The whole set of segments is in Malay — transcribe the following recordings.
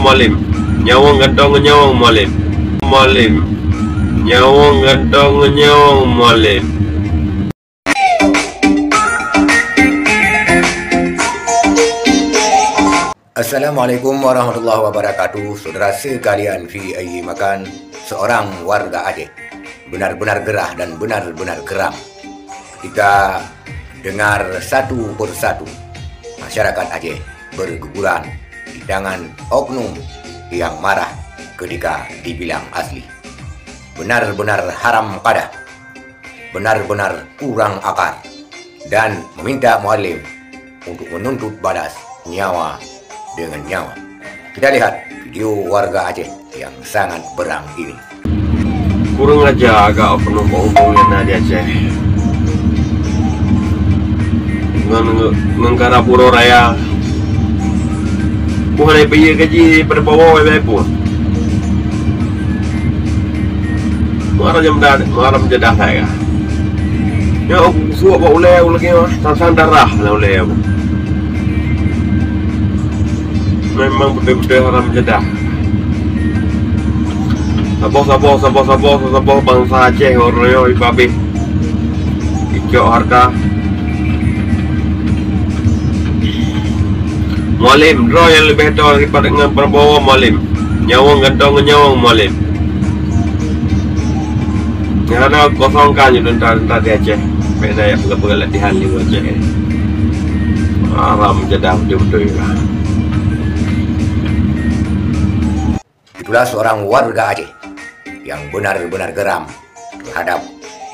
Mualim, nyawang gantong nyawang mualim. Mualim, nyawang gantong nyawang mualim. Assalamualaikum warahmatullahi wabarakatuh. Saudara sekalian, fi ayyi makan, seorang warga Aceh benar-benar gerah dan benar-benar geram ketika dengar satu persatu masyarakat Aceh berguguran di tangan oknum yang marah ketika dibilang asli. Benar-benar haram kadah, benar-benar kurang akar, dan meminta mualim untuk menuntut balas nyawa dengan nyawa. Kita lihat video warga Aceh yang sangat berang ini. Kurang aja agak penumpang di Aceh. Mengkara Puro Raya. Bukan ada pergi gaji pada bawah pun. Maram jadah saya. Ya aku suap buat ulai sang darah lah ulai aku. Memang betul-betul haram jadah. Sabar bangsa Aceh orang ibabe. Ikut harga. Mualim, draw yang lebih hebat daripada dengan Prabowo mualim. Nyawang gantong nyawang mualim. Yang ada kosongkan je tentang di Aceh. Beda yang pegel-pegel di hal di Aceh. Haram jadah betul-betul lah. Itulah seorang warga Aceh yang benar-benar geram terhadap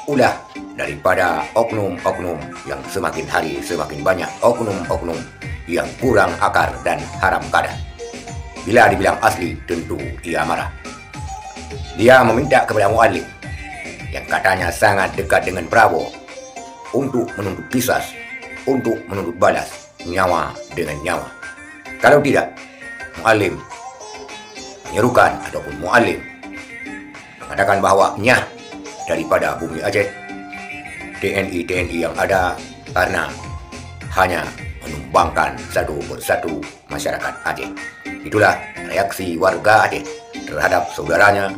ulah daripada oknum-oknum yang semakin hari semakin banyak oknum-oknum yang kurang akar dan haram kadah. Bila dibilang asli, tentu ia marah. Dia meminta kepada mualim yang katanya sangat dekat dengan Prabowo untuk menuntut kisas, untuk menuntut balas nyawa dengan nyawa. Kalau tidak, mualim menyerukan ataupun mualim mengatakan bahwa nyah daripada bumi Aceh, TNI yang ada, karena hanya menumbangkan satu persatu masyarakat Aceh. Itulah reaksi warga Aceh terhadap saudaranya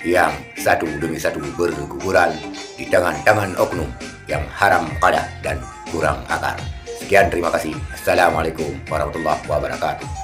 yang satu demi satu berguguran di tangan-tangan oknum yang haram kadah dan kurang akar. Sekian, terima kasih. Assalamualaikum warahmatullahi wabarakatuh.